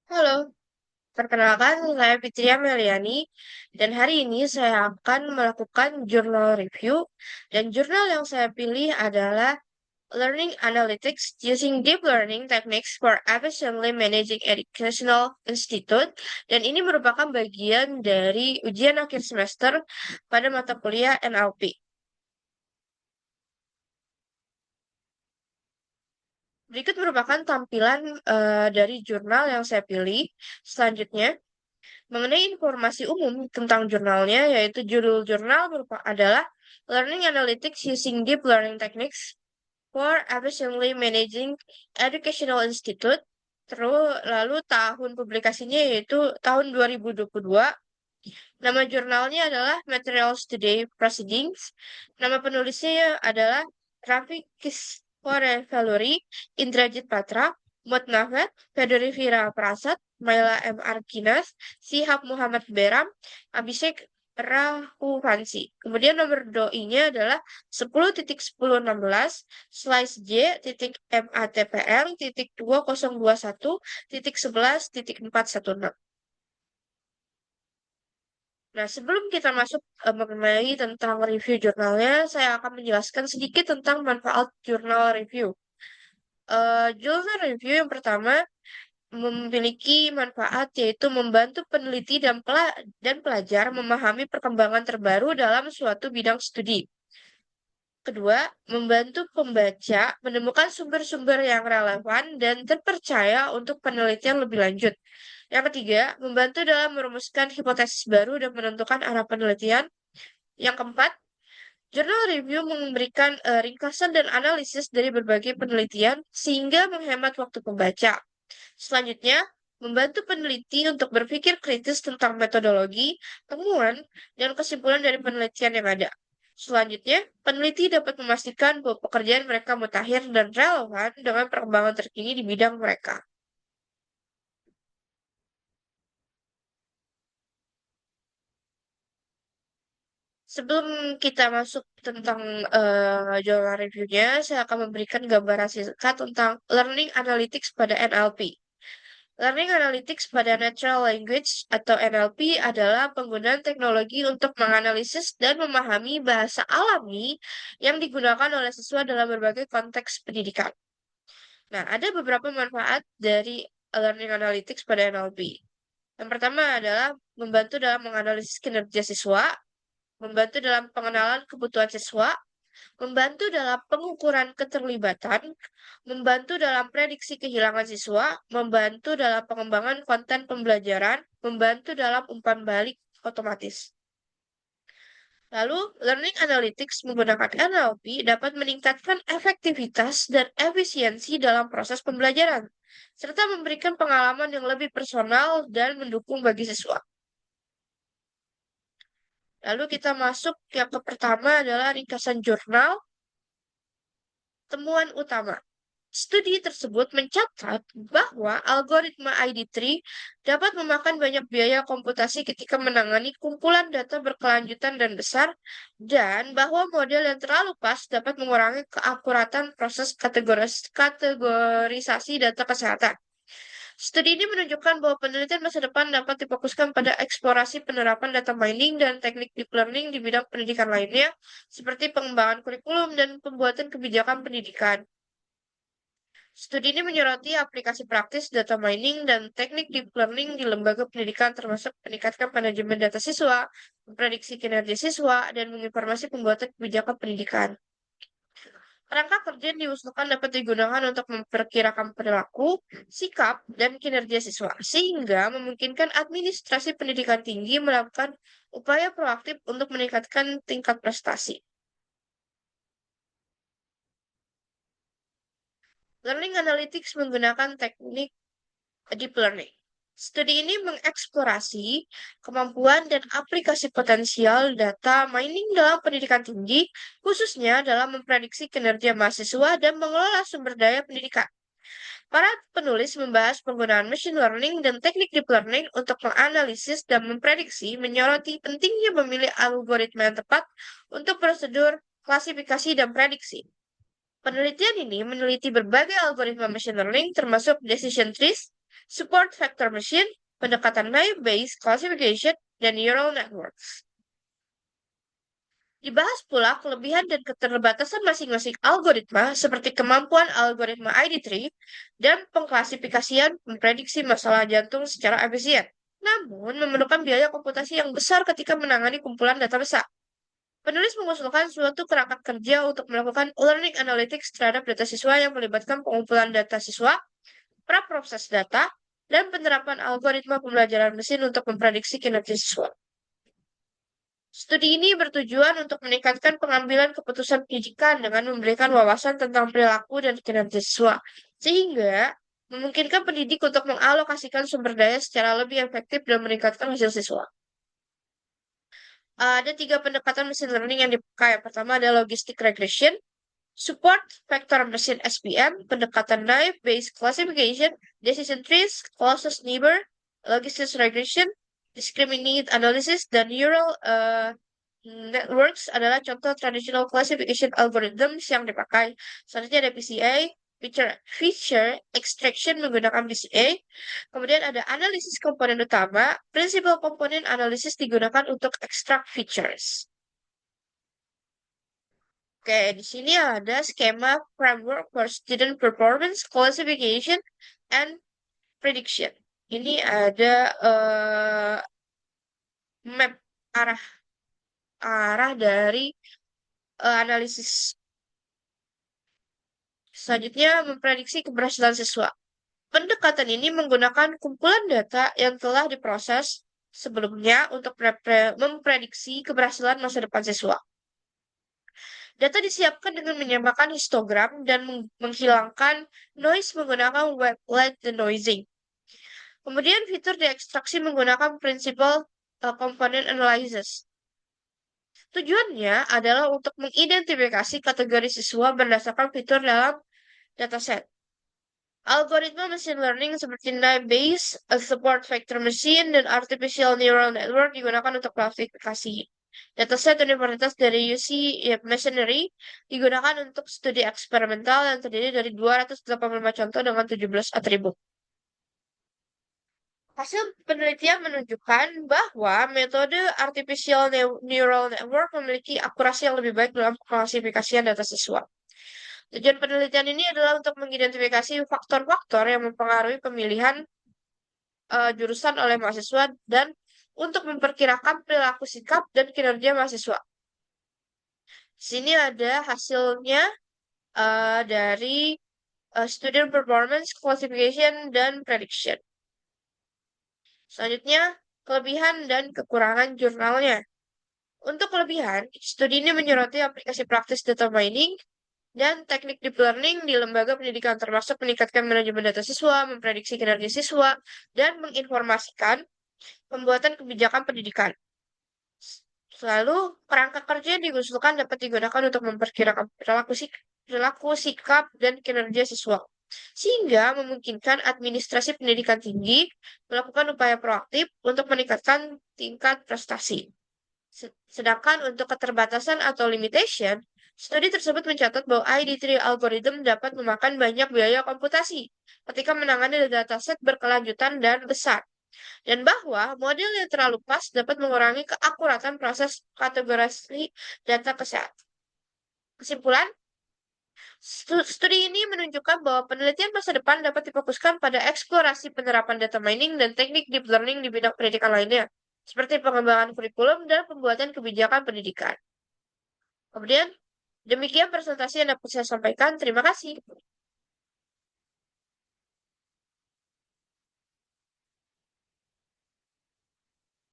Halo, perkenalkan saya Fitria Meliani dan hari ini saya akan melakukan journal review dan jurnal yang saya pilih adalah Learning Analytics Using Deep Learning Techniques for Efficiently Managing Educational Institute dan ini merupakan bagian dari ujian akhir semester pada mata kuliah NLP. Berikut merupakan tampilan dari jurnal yang saya pilih. Selanjutnya, mengenai informasi umum tentang jurnalnya, yaitu judul jurnal adalah Learning Analytics Using Deep Learning Techniques for Efficiently Managing Educational Institute. Terus lalu tahun publikasinya yaitu tahun 2022. Nama jurnalnya adalah Materials Today Proceedings. Nama penulisnya adalah Raffi Kispore Valuri, Indrajit Patra, Mot Nafet, Fedori Vira Prasad, Maila M. Arkinas, Sihab Muhammad Beram, Abhishek Rahuvansi. Kemudian nomor doi-nya adalah 10.1016 slice J titik MATPL titik 2021 titik 11 titik 416. Nah, sebelum kita masuk mengenai tentang review jurnalnya, saya akan menjelaskan sedikit tentang manfaat jurnal review. Jurnal review yang pertama memiliki manfaat yaitu membantu peneliti dan pelajar memahami perkembangan terbaru dalam suatu bidang studi. Kedua, membantu pembaca menemukan sumber-sumber yang relevan dan terpercaya untuk penelitian lebih lanjut. Yang ketiga, membantu dalam merumuskan hipotesis baru dan menentukan arah penelitian. Yang keempat, jurnal review memberikan ringkasan dan analisis dari berbagai penelitian sehingga menghemat waktu pembaca. Selanjutnya, membantu peneliti untuk berpikir kritis tentang metodologi, temuan, dan kesimpulan dari penelitian yang ada. Selanjutnya, peneliti dapat memastikan bahwa pekerjaan mereka mutakhir dan relevan dengan perkembangan terkini di bidang mereka. Sebelum kita masuk tentang jurnal reviewnya, saya akan memberikan gambaran singkat tentang Learning Analytics pada NLP. Learning Analytics pada Natural Language atau NLP adalah penggunaan teknologi untuk menganalisis dan memahami bahasa alami yang digunakan oleh siswa dalam berbagai konteks pendidikan. Nah, ada beberapa manfaat dari Learning Analytics pada NLP. Yang pertama adalah membantu dalam menganalisis kinerja siswa, membantu dalam pengenalan kebutuhan siswa, membantu dalam pengukuran keterlibatan, membantu dalam prediksi kehilangan siswa, membantu dalam pengembangan konten pembelajaran, membantu dalam umpan balik otomatis. Lalu, Learning Analytics menggunakan NLP dapat meningkatkan efektivitas dan efisiensi dalam proses pembelajaran, serta memberikan pengalaman yang lebih personal dan mendukung bagi siswa. Lalu kita masuk yang ke pertama adalah ringkasan jurnal, temuan utama. Studi tersebut mencatat bahwa algoritma ID3 dapat memakan banyak biaya komputasi ketika menangani kumpulan data berkelanjutan dan besar, dan bahwa model yang terlalu pas dapat mengurangi keakuratan proses kategorisasi data kesehatan. Studi ini menunjukkan bahwa penelitian masa depan dapat difokuskan pada eksplorasi penerapan data mining dan teknik deep learning di bidang pendidikan lainnya, seperti pengembangan kurikulum dan pembuatan kebijakan pendidikan. Studi ini menyoroti aplikasi praktis data mining dan teknik deep learning di lembaga pendidikan termasuk meningkatkan manajemen data siswa, memprediksi kinerja siswa, dan menginformasi pembuatan kebijakan pendidikan. Kerangka kerja yang diusulkan dapat digunakan untuk memperkirakan perilaku, sikap, dan kinerja siswa, sehingga memungkinkan administrasi pendidikan tinggi melakukan upaya proaktif untuk meningkatkan tingkat prestasi. Learning Analytics menggunakan teknik deep learning. Studi ini mengeksplorasi kemampuan dan aplikasi potensial data mining dalam pendidikan tinggi, khususnya dalam memprediksi kinerja mahasiswa dan mengelola sumber daya pendidikan. Para penulis membahas penggunaan machine learning dan teknik deep learning untuk menganalisis dan memprediksi, menyoroti pentingnya memilih algoritma yang tepat untuk prosedur klasifikasi dan prediksi. Penelitian ini meneliti berbagai algoritma machine learning termasuk decision trees, support vector machine, pendekatan naive-Bayes classification, dan neural networks. Dibahas pula kelebihan dan keterbatasan masing-masing algoritma seperti kemampuan algoritma ID3 dan pengklasifikasian memprediksi masalah jantung secara efisien. Namun, memerlukan biaya komputasi yang besar ketika menangani kumpulan data besar. Penulis mengusulkan suatu kerangka kerja untuk melakukan learning analytics terhadap data siswa yang melibatkan pengumpulan data siswa, praproses data, dan penerapan algoritma pembelajaran mesin untuk memprediksi kinerja siswa. Studi ini bertujuan untuk meningkatkan pengambilan keputusan pendidikan dengan memberikan wawasan tentang perilaku dan kinerja siswa, sehingga memungkinkan pendidik untuk mengalokasikan sumber daya secara lebih efektif dan meningkatkan hasil siswa. Ada 3 pendekatan machine learning yang dipakai. Yang pertama ada logistic regression, support vector machine SVM, pendekatan naive-Bayes classification, decision trees, closest neighbor, logistic regression, discriminant analysis, dan neural networks adalah contoh traditional classification algorithms yang dipakai. Selanjutnya ada PCA, feature extraction menggunakan PCA. Kemudian ada analisis komponen utama. Prinsipal komponen analisis digunakan untuk extract features. Oke, di sini ada skema framework for student performance classification and prediction. Ini ada map arah arah dari analisis. Selanjutnya, memprediksi keberhasilan siswa. Pendekatan ini menggunakan kumpulan data yang telah diproses sebelumnya untuk memprediksi keberhasilan masa depan siswa. Data disiapkan dengan menyamakan histogram dan menghilangkan noise menggunakan white denoising. Kemudian fitur diekstraksi menggunakan prinsipal component analysis. Tujuannya adalah untuk mengidentifikasi kategori siswa berdasarkan fitur dalam dataset. Algoritma machine learning seperti naive-Bayes, support vector machine, dan artificial neural network digunakan untuk klasifikasi. Dataset universitas dari UC Machinery digunakan untuk studi eksperimental yang terdiri dari 285 contoh dengan 17 atribut. Hasil penelitian menunjukkan bahwa metode artificial neural network memiliki akurasi yang lebih baik dalam klasifikasian data siswa. Tujuan penelitian ini adalah untuk mengidentifikasi faktor-faktor yang mempengaruhi pemilihan jurusan oleh mahasiswa dan untuk memperkirakan perilaku sikap dan kinerja mahasiswa. Di sini ada hasilnya dari student performance classification dan prediction. Selanjutnya, kelebihan dan kekurangan jurnalnya. Untuk kelebihan, studi ini menyoroti aplikasi praktis data mining dan teknik deep learning di lembaga pendidikan, termasuk meningkatkan manajemen data siswa, memprediksi kinerja siswa, dan menginformasikan pembuatan kebijakan pendidikan. Lalu, kerangka kerja yang diusulkan dapat digunakan untuk memperkirakan perilaku, sikap, dan kinerja siswa, sehingga memungkinkan administrasi pendidikan tinggi melakukan upaya proaktif untuk meningkatkan tingkat prestasi. Sedangkan untuk keterbatasan atau limitation, studi tersebut mencatat bahwa ID3 algorithm dapat memakan banyak biaya komputasi ketika menangani dataset berkelanjutan dan besar, dan bahwa model yang terlalu pas dapat mengurangi keakuratan proses kategorisasi data kesehatan. Kesimpulan, studi ini menunjukkan bahwa penelitian masa depan dapat difokuskan pada eksplorasi penerapan data mining dan teknik deep learning di bidang pendidikan lainnya, seperti pengembangan kurikulum dan pembuatan kebijakan pendidikan. Kemudian, demikian presentasi yang dapat saya sampaikan. Terima kasih.